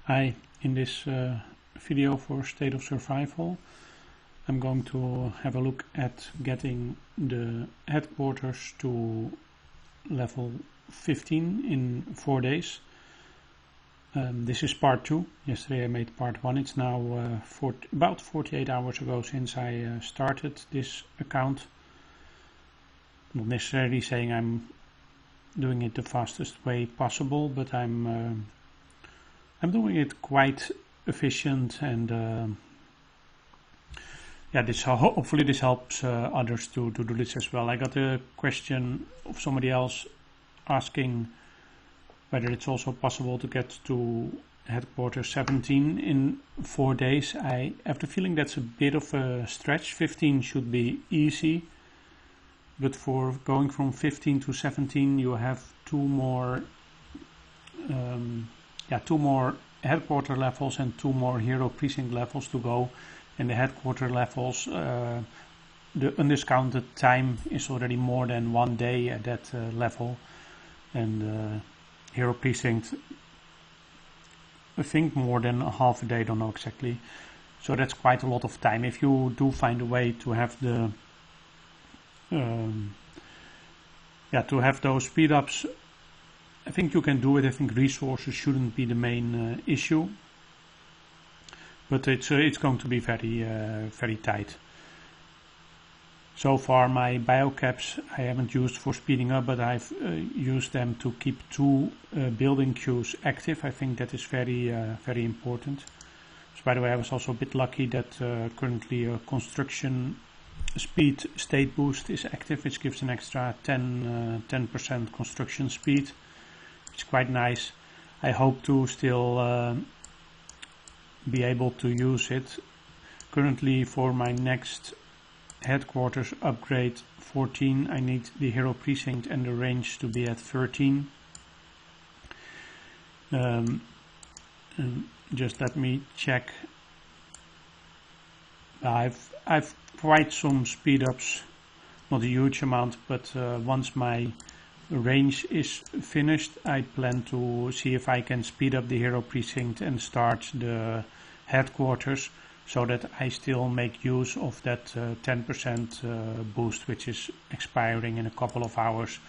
In this video for State of Survival, I'm going to have a look at getting the headquarters to level 15 in 4 days. This is part 2. Yesterday I made part 1. It's now about 48 hours ago since I started this account. Not necessarily saying I'm doing it the fastest way possible, but I'm doing it quite efficient, and hopefully this helps others to do this as well. I got a question of somebody else asking whether it's also possible to get to headquarters 17 in 4 days. I have the feeling that's a bit of a stretch. 15 should be easy, but for going from 15 to 17 you have two more headquarter levels and 2 more hero precinct levels to go. And the headquarter levels, the undiscounted time is already more than 1 day at that level, and hero precinct I think more than a half a day, don't know exactly. So that's quite a lot of time. If you do find a way to have the those speed ups, I think you can do it. I think resources shouldn't be the main issue, but it's going to be very tight. So far my biocaps I haven't used for speeding up, but I've used them to keep 2 building queues active. I think that is very important. So by the way, I was also a bit lucky that currently a construction speed state boost is active, which gives an extra 10% construction speed. It's quite nice. I hope to still be able to use it. Currently for my next headquarters upgrade 14, I need the hero precinct and the range to be at 13. Just let me check. I've quite some speed ups, not a huge amount, but once my range is finished, I plan to see if I can speed up the hero precinct and start the headquarters, so that I still make use of that 10% boost, which is expiring in a couple of hours.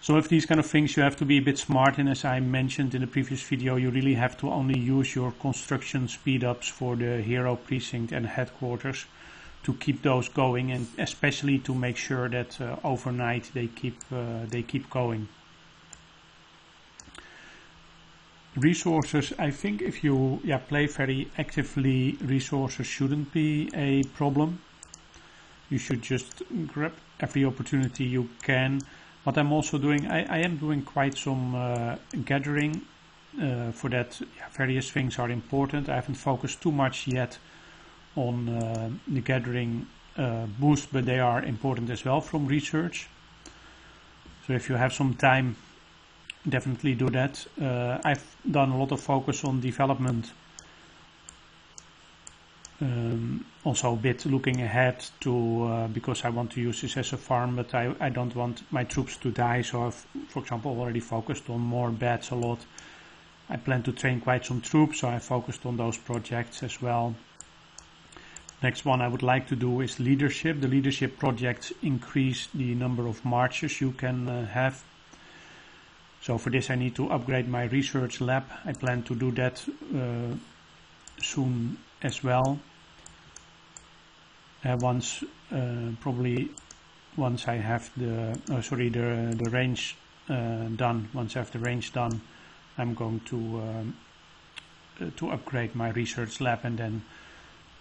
So with these kind of things you have to be a bit smart, and as I mentioned in the previous video, you really have to only use your construction speed ups for the hero precinct and headquarters to keep those going, and especially to make sure that overnight they keep going. Resources, I think if you play very actively, resources shouldn't be a problem. You should just grab every opportunity you can. What I'm also doing, I am doing quite some gathering. For that, various things are important. I haven't focused too much yet on the gathering boost, but they are important as well from research. So if you have some time, definitely do that. I've done a lot of focus on development, also a bit looking ahead to because I want to use this as a farm, but I don't want my troops to die, so I've, for example, already focused on more beds a lot. I plan to train quite some troops, so I focused on those projects as well. Next one I would like to do is leadership. The leadership projects increase the number of marches you can have. So for this I need to upgrade my research lab. I plan to do that soon as well. Probably once I have the range done. Once I have the range done, I'm going to upgrade my research lab, and then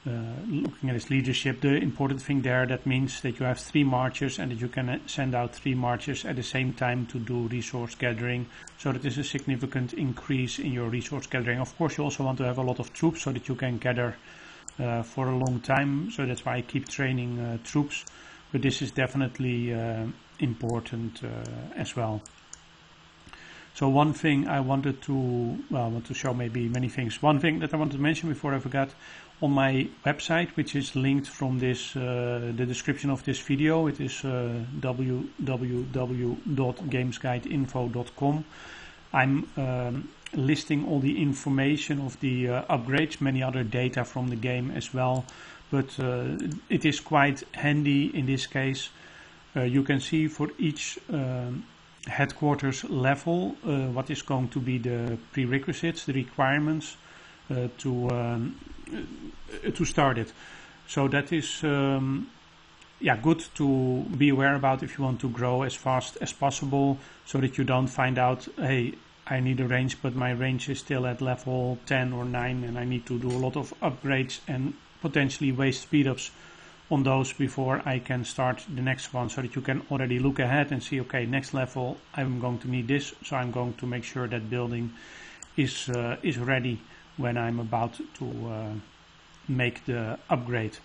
looking at this leadership, the important thing there, that means that you have 3 marchers and that you can send out 3 marchers at the same time to do resource gathering, so that is a significant increase in your resource gathering. Of course you also want to have a lot of troops so that you can gather for a long time, so that's why I keep training troops, but this is definitely important as well. So one thing I wanted to, I want to show maybe many things. One thing that I wanted to mention before I forgot, on my website, which is linked from this the description of this video, it is www.gamesguideinfo.com. I'm listing all the information of the upgrades, many other data from the game as well, but it is quite handy in this case. You can see for each headquarters level what is going to be the prerequisites, the requirements to start it. So that is good to be aware about if you want to grow as fast as possible, so that you don't find out, hey, I need a range, but my range is still at level 10 or 9 and I need to do a lot of upgrades and potentially waste speedups on those before I can start the next one, so that you can already look ahead and see, okay, next level I'm going to need this, so I'm going to make sure that building is ready when I'm about to make the upgrade.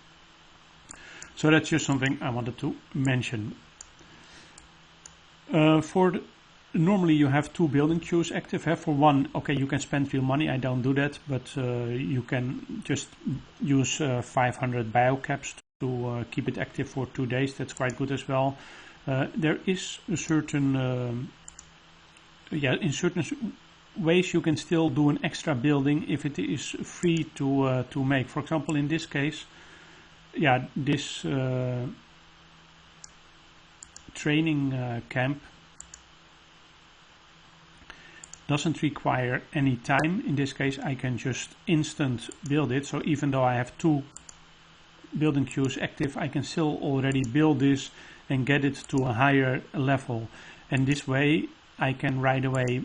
So that's just something I wanted to mention. Normally you have 2 building queues active. For one, okay, you can spend real money. I don't do that, but you can just use 500 biocaps to keep it active for 2 days. That's quite good as well. There is a certain, in certain ways you can still do an extra building if it is free to make. For example, in this case, this training camp doesn't require any time. In this case, I can just instant build it. So even though I have 2 building queues active, I can still already build this and get it to a higher level. And this way I can right away,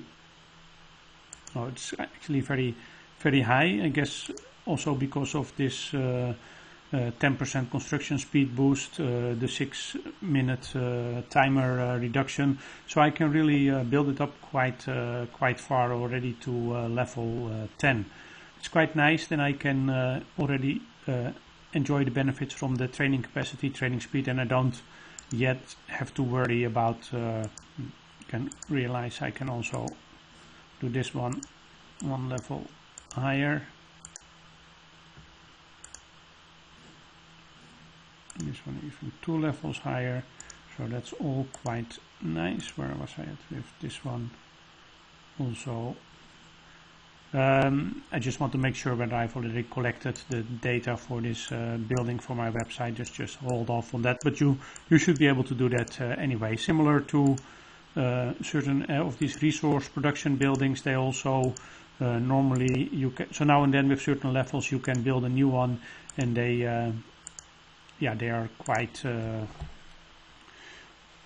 it's actually very, very high, I guess, also because of this 10% construction speed boost, the 6-minute timer reduction. So I can really build it up quite far already to level 10. It's quite nice. Then I can already enjoy the benefits from the training capacity, training speed, and I don't yet have to worry about, you can realize I can also do this one level higher. This one even 2 levels higher, so that's all quite nice. Where was I at with this one? Also, I just want to make sure that I've already collected the data for this building for my website. Just hold off on that, but you should be able to do that anyway. Similar to certain of these resource production buildings, they also normally you can. So now and then with certain levels you can build a new one, and they are quite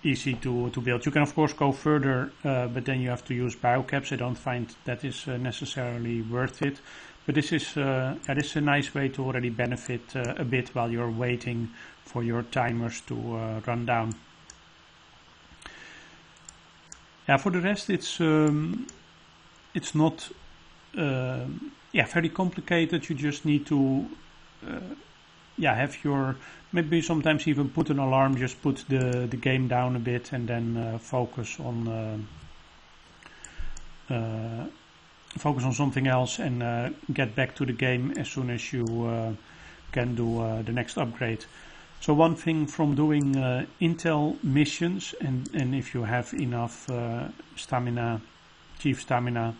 easy to build. You can of course go further, but then you have to use biocaps. I don't find that is necessarily worth it. But this is this is a nice way to already benefit a bit while you're waiting for your timers to run down. For the rest, it's not very complicated. You just need to have your, maybe sometimes even put an alarm, just put the game down a bit and then focus on something else and get back to the game as soon as you can do the next upgrade. So one thing from doing intel missions, and if you have enough stamina, chief stamina,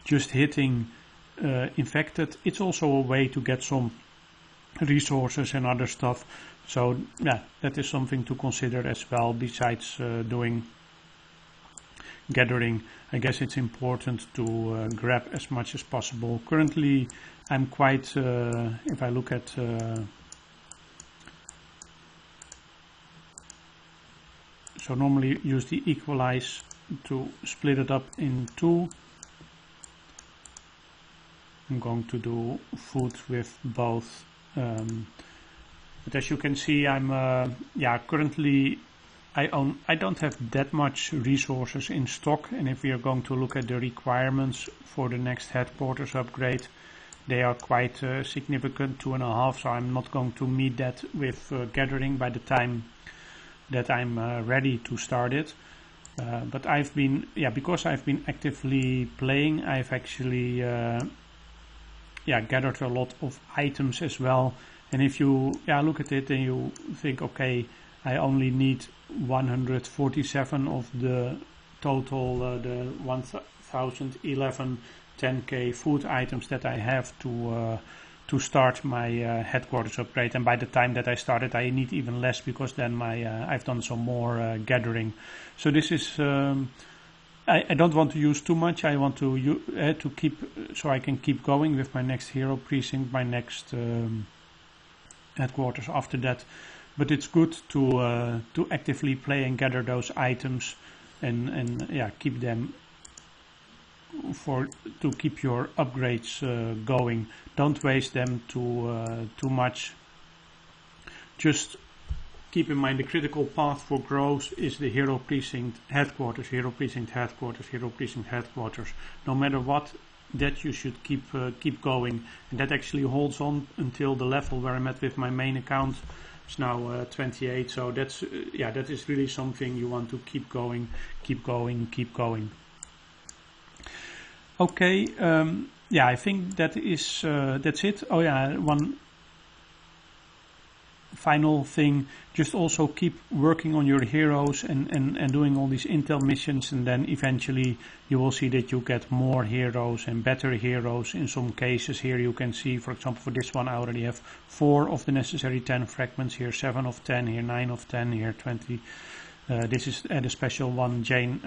just hitting infected, it's also a way to get some resources and other stuff. So that is something to consider as well, besides doing gathering. I guess it's important to grab as much as possible. Currently I'm quite, if I look at so normally use the equalize to split it up in 2. I'm going to do food with both. But as you can see, I'm currently I don't have that much resources in stock, and if we are going to look at the requirements for the next headquarters upgrade, they are quite significant, 2.5, so I'm not going to meet that with gathering by the time that I'm ready to start it. But I've been, because I've been actively playing, I've actually gathered a lot of items as well. And if you look at it and you think, okay, I only need 147 of the total the 1011 10k food items that I have to start my headquarters upgrade. And by the time that I started, I need even less, because then I've done some more gathering. So this is I don't want to use too much. I want to keep, so I can keep going with my next hero precinct, my next headquarters after that. But it's good to actively play and gather those items, and yeah, keep them to keep your upgrades going. Don't waste them too much. Just keep in mind the critical path for growth is the hero precinct headquarters, hero precinct headquarters, hero precinct headquarters. No matter what, that you should keep going, and that actually holds on until the level where I'm at with my main account. It's now 28, so that's yeah, that is really something you want to keep going, keep going, keep going. Okay, yeah, I think that is that's it. Oh yeah, one final thing, just also keep working on your heroes and doing all these intel missions, and then eventually you will see that you get more heroes and better heroes. In some cases here you can see, for example, for this one I already have 4 of the necessary 10 fragments, here 7 of 10, here 9 of 10, here 20. This is the special one, Jane,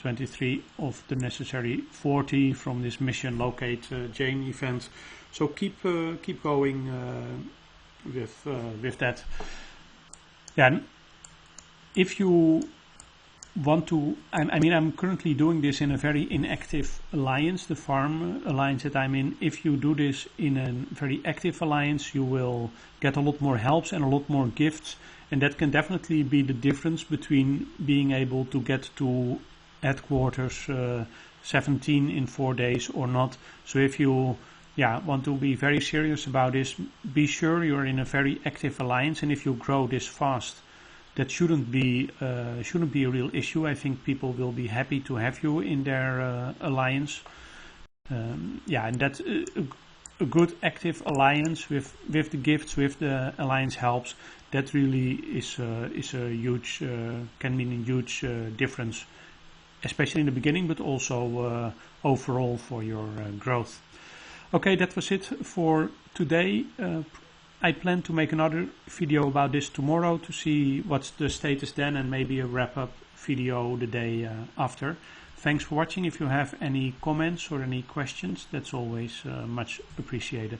23 of the necessary 40 from this mission locate Jane event. So keep going with that. Yeah, if you want to, I mean, I'm currently doing this in a very inactive alliance, the farm alliance that I'm in. If you do this in a very active alliance, you will get a lot more helps and a lot more gifts, and that can definitely be the difference between being able to get to headquarters 17 in 4 days or not. So if you want to be very serious about this, be sure you're in a very active alliance, and if you grow this fast, that shouldn't be a real issue. I think people will be happy to have you in their alliance. Yeah, and that's a good active alliance with the gifts, with the alliance helps. That really is a huge can mean a huge difference, especially in the beginning, but also overall for your growth. Okay, that was it for today. I plan to make another video about this tomorrow to see what's the status then, and maybe a wrap-up video the day after. Thanks for watching. If you have any comments or any questions, that's always much appreciated.